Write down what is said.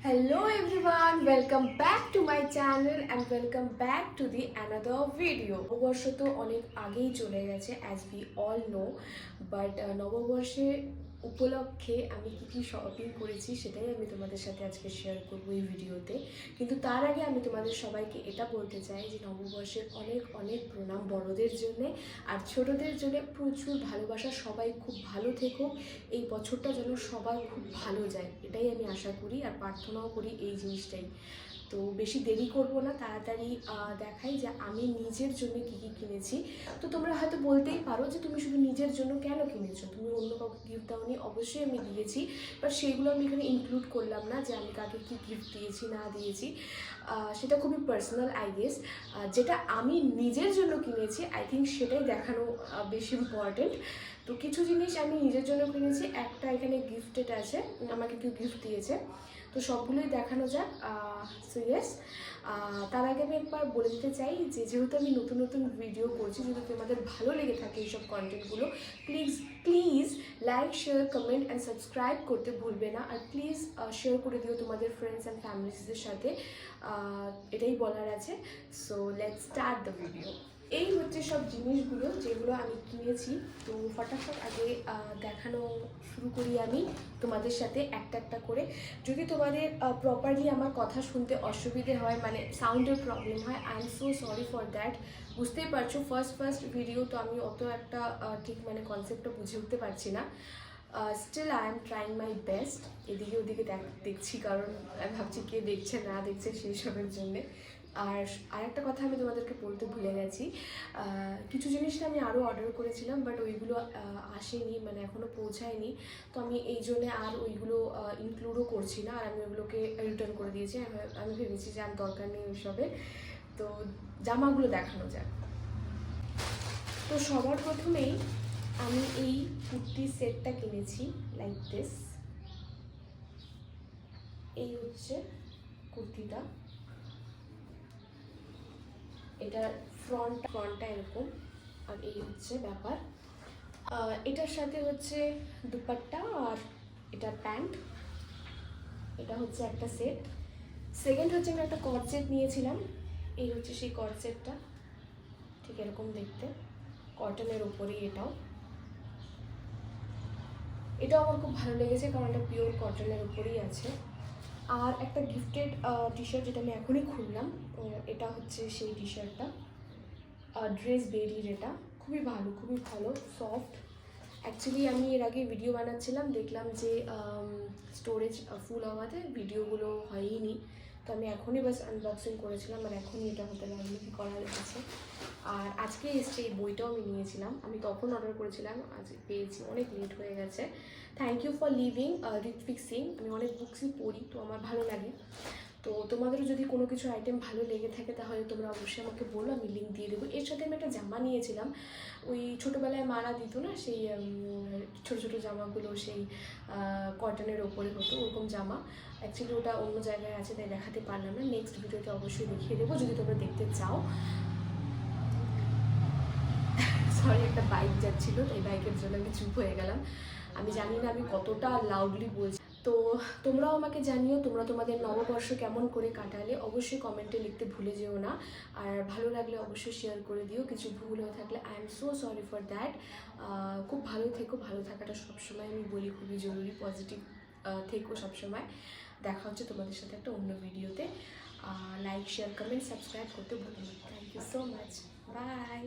Hello everyone, welcome back to my channel and welcome back to the another video. নববর্ষ তো অনেক আগেই চলে গেছে as we all know, but নববর্ষে উপলক্ষে আমি কি শপিং করেছি সেটাই আমি তোমাদের সাথে আজকে শেয়ার করব এই ভিডিওতে। কিন্তু তার আগে আমি তোমাদের সবাইকে এটা বলতে চাই যে নববর্ষের অনেক অনেক প্রণাম বড়দের জন্য আর ছোটদের জন্য প্রচুর ভালোবাসা। সবাই খুব ভালো থেকো, এই বছরটা যেন সবার খুব ভালো যায় এটাই আমি আশা করি আর প্রার্থনাও করি এই জিনিসটাই। তো বেশি দেরি করব না, তাড়াতাড়ি দেখাই যে আমি নিজের জন্য কী কী কিনেছি। তো তোমরা হয়তো বলতেই পারো যে তুমি শুধু নিজের জন্য কেন কিনেছো, তুমি অন্য কাউকে গিফট দাওনি। অবশ্যই আমি দিয়েছি, বাট সেগুলো আমি এখানে ইনক্লুড করলাম না যে আমি কাকে কী গিফট দিয়েছি না দিয়েছি। সেটা খুবই পার্সোনাল আই গেস। যেটা আমি নিজের জন্য কিনেছি আই থিঙ্ক সেটাই দেখানো বেশি ইম্পর্টেন্ট। তো কিছু জিনিস আমি নিজের জন্য কিনেছি, একটা এখানে গিফটেড আছে, আমাকে কেউ গিফট দিয়েছে, তো সবগুলোই দেখানো যাক। সো ইয়েস, তার আগে আমি একবার বলে দিতে চাই যে যেহেতু আমি নতুন নতুন ভিডিও করছি, যদি তোমাদের ভালো লেগে থাকে এইসব কন্টেন্টগুলো, please please like share comment and subscribe করতে ভুলবে না। আর প্লিজ শেয়ার করে দিও তোমাদের ফ্রেন্ডস অ্যান্ড ফ্যামিলিজদের সাথে, এটাই বলার আছে। So let's start the video. এই হচ্ছে সব জিনিসগুলো যেগুলো আমি কিনেছি। তো ফটাফট আগে দেখানো শুরু করি আমি তোমাদের সাথে একটা একটা করে। যদি তোমাদের প্রপারলি আমার কথা শুনতে অসুবিধে হয়, মানে সাউন্ডের প্রবলেম হয়, I am so sorry for that. বুঝতেই পারছো ফার্স্ট ভিডিও, তো আমি অত একটা ঠিক মানে কনসেপ্টটা বুঝে উঠতে পারছি না। Still I am trying my best. এদিকে ওদিকে দেখছি, কারণ আমি ভাবছি কে দেখছে না দেখছে সেই সবের জন্যে। আর আরেকটা কথা আমি তোমাদেরকে বলতে ভুলে গেছি, কিছু জিনিসটা আমি আরও অর্ডার করেছিলাম বাট ওইগুলো আসেনি, মানে এখনও পৌঁছায়নি। তো আমি এই জন্যে আর ওইগুলো ইনক্লুডও করছি না, আর আমি ওইগুলোকে রিটার্ন করে দিয়েছি। আমি ভেবেছি যে আর দরকার নেই ওইসবের। তো জামাগুলো দেখানো যাক। তো সবার প্রথমেই আমি এই কুর্তি সেটটা কিনেছি, লাইক দিস। এই হচ্ছে কুর্তিটা, এটার ফ্রন্টটা এরকম, আর এই হচ্ছে ব্যাপার। এটার সাথে হচ্ছে দুপাট্টা আর এটা প্যান্ট। এটা হচ্ছে একটা সেট। সেকেন্ড হচ্ছে আমি একটা কর্ড নিয়েছিলাম, এই হচ্ছে সেই কর্ড সেটটা, ঠিক এরকম দেখতে, কটনের ওপরেই। এটাও আমার খুব ভালো লেগেছে কারণ এটা পিওর কটনের উপরেই আছে। আর একটা গিফটেড টি শার্ট, যেটা আমি এখনই খুললাম, এটা হচ্ছে সেই টি শার্টটা, ড্রেস বেরির। এটা খুবই ভালো সফট। অ্যাকচুয়ালি আমি এর আগে ভিডিও বানাচ্ছিলাম, দেখলাম যে স্টোরেজ ফুল হওয়াতে ভিডিওগুলো হয়নি, তো আমি এখনই বাস আনবক্সিং করেছিলাম আর এখনই এটা হতে লাগলো কি করা লেগেছে। আর আজকে এসছে এই বইটাও আমি নিয়েছিলাম, আমি তখন অর্ডার করেছিলাম, আজ পেয়েছি, অনেক লেট হয়ে গেছে। Thank you for living Ritwik Singh. আমি অনেক বুকসই পড়ি, তো আমার ভালো লাগে। তো তোমাদেরও যদি কোনো কিছু আইটেম ভালো লেগে থাকে তাহলে তোমরা অবশ্যই আমাকে বলো, আমি লিঙ্ক দিয়ে দেবো। এর সাথে আমি একটা জামা নিয়েছিলাম, ওই ছোটোবেলায় মারা দিত না সেই ছোটো ছোটো জামাগুলো, সেই কটনের ওপরে হতো ওরকম জামা। অ্যাকচুয়ালি ওটা অন্য জায়গায় আছে তাই দেখাতে পারলাম না, নেক্সট ভিডিওতে অবশ্যই দেখিয়ে দেবো যদি তোমরা দেখতে চাও। সরি, একটা বাইক যাচ্ছিলো, তাই বাইকের জন্য আমি চুপ হয়ে গেলাম। আমি জানি না আমি কতটা লাউডলি বলছি। তো তোমরাও আমাকে জানিও তোমরা তোমাদের নববর্ষ কেমন করে কাটালে, অবশ্যই কমেন্টে লিখতে ভুলে যেও না। আর ভালো লাগলে অবশ্যই শেয়ার করে দিও, কিছু ভুল হয়ে থাকলে I am so sorry for that. খুব ভালো থেকো, ভালো থাকাটা সবসময় আমি বলি খুবই জরুরি, পজিটিভ থেকো সবসময়। দেখা হচ্ছে তোমাদের সাথে একটা অন্য ভিডিওতে। লাইক শেয়ার কমেন্ট সাবস্ক্রাইব করতে ভুলো না। Thank you so much, by.